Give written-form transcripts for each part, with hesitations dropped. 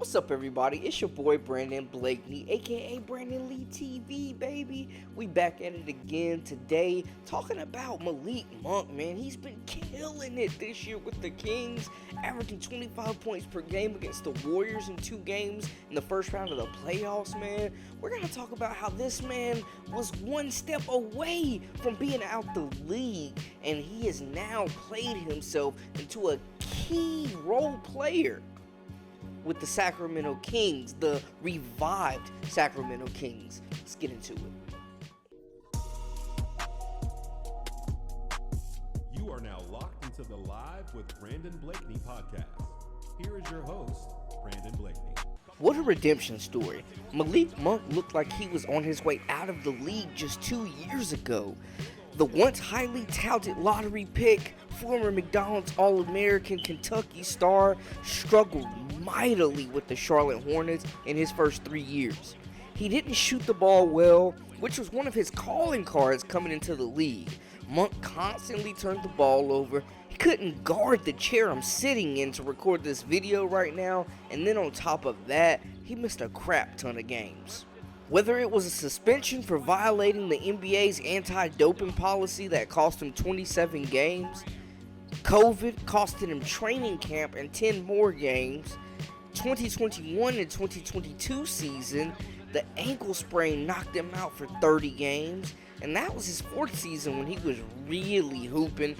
What's up, everybody? It's your boy Brandon Blakeney, aka Brandon Lee TV, baby. We back at it again today, talking about Malik Monk, man. He's been killing it this year with the Kings, averaging 25 points per game against the Warriors in 2 games in the first round of the playoffs, man. We're gonna talk about how this man was one step away from being out the league, and he has now played himself into a key role player with the Sacramento Kings, the revived Sacramento Kings. Let's get into it. You are now locked into the Live with Brandon Blakeney podcast. Here is your host, Brandon Blakeney. What a redemption story. Malik Monk looked like he was on his way out of the league just 2 years ago. The once highly touted lottery pick, former McDonald's All-American Kentucky star, struggled mightily with the Charlotte Hornets in his first 3 years. He didn't shoot the ball well, which was one of his calling cards coming into the league. Monk constantly turned the ball over. He couldn't guard the chair I'm sitting in to record this video right now, and then on top of that, he missed a crap ton of games. Whether it was a suspension for violating the NBA's anti-doping policy that cost him 27 games, COVID costed him training camp and 10 more games, 2021 and 2022 season, the ankle sprain knocked him out for 30 games, and that was his 4th season when he was really hooping.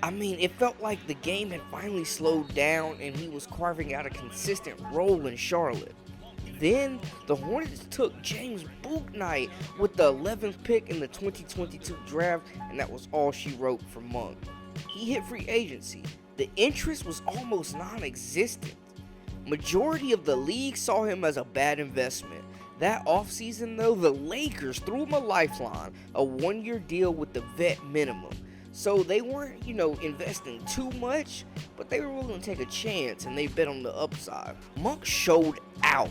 I mean, it felt like the game had finally slowed down and he was carving out a consistent role in Charlotte. Then, the Hornets took James Bouknight with the 11th pick in the 2022 draft, and that was all she wrote for Monk. He hit free agency. The interest was almost non-existent. Majority of the league saw him as a bad investment. That offseason, though, the Lakers threw him a lifeline, a 1-year deal with the vet minimum. So they weren't, investing too much, but they were willing to take a chance, and they bet on the upside. Monk showed out.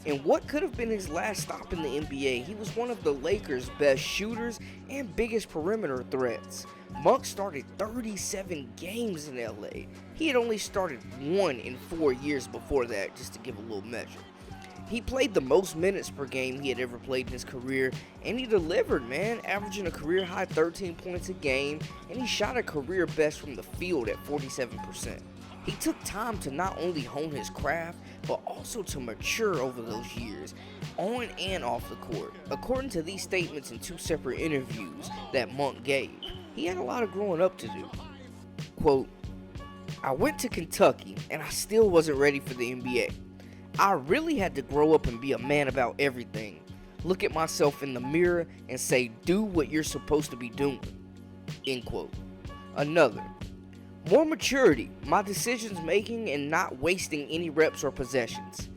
In what could have been his last stop in the NBA, he was one of the Lakers' best shooters and biggest perimeter threats. Monk started 37 games in LA. He had only started 1 in 4 years before that, just to give a little measure. He played the most minutes per game he had ever played in his career, and he delivered, man, averaging a career-high 13 points a game, and he shot a career best from the field at 47%. He took time to not only hone his craft, but also to mature over those years, on and off the court. According to these statements in 2 separate interviews that Monk gave, he had a lot of growing up to do. Quote, "I went to Kentucky, and I still wasn't ready for the NBA. I really had to grow up and be a man about everything. Look at myself in the mirror and say, do what you're supposed to be doing." End quote. Another. "More maturity, my decisions making, and not wasting any reps or possessions.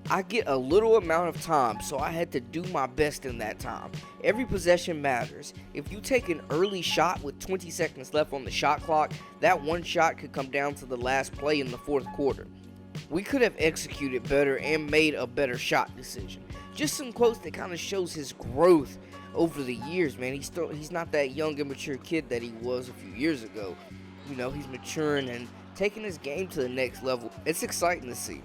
I get a little amount of time, so I had to do my best in that time. Every possession matters. If you take an early shot with 20 seconds left on the shot clock, that one shot could come down to the last play in the 4th quarter. We could have executed better and made a better shot decision." Just some quotes that kind of shows his growth over the years, man. He's not that young, immature kid that he was a few years ago. He's maturing and taking his game to the next level. It's exciting to see.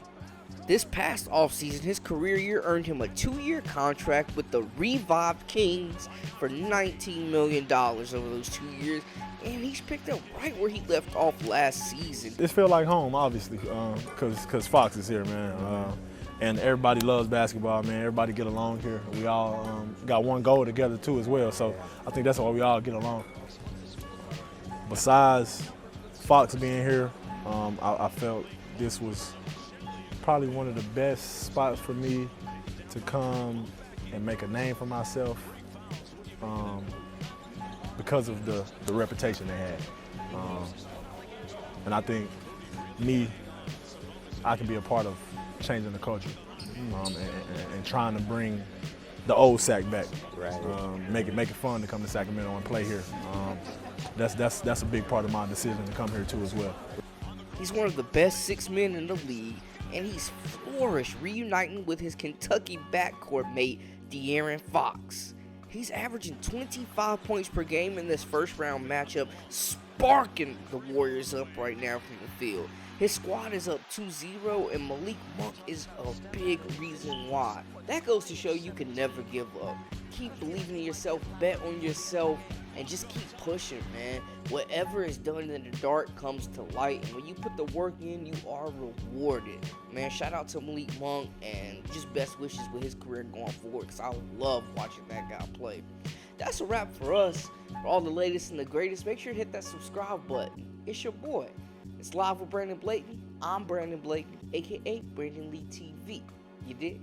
This past offseason, his career year earned him a 2-year contract with the revived Kings for $19 million over those 2 years, and he's picked up right where he left off last season. This feels like home, obviously, because Fox is here, man. And everybody loves basketball, man. Everybody get along here. We all got one goal together, too, as well. So I think that's why we all get along. Besides Fox being here, I felt this was probably one of the best spots for me to come and make a name for myself because of the reputation they had. And I think I can be a part of changing the culture and trying to bring the old Sac back. Right. Make it fun to come to Sacramento and play here. That's a big part of my decision to come here too as well. He's one of the best 6 men in the league, and he's flourished reuniting with his Kentucky backcourt mate De'Aaron Fox. He's averaging 25 points per game in this first round matchup, sparking the Warriors up right now from the field. His squad is up 2-0, and Malik Monk is a big reason why. That goes to show you can never give up. Keep believing in yourself, bet on yourself, and just keep pushing, man. Whatever is done in the dark comes to light, and when you put the work in, you are rewarded. Man, shout out to Malik Monk, and just best wishes with his career going forward, because I love watching that guy play. That's a wrap for us. For all the latest and the greatest, make sure to hit that subscribe button. It's your boy. It's Live with Brandon Blakeney. I'm Brandon Blakeney, aka Brandon Lee TV. You dig?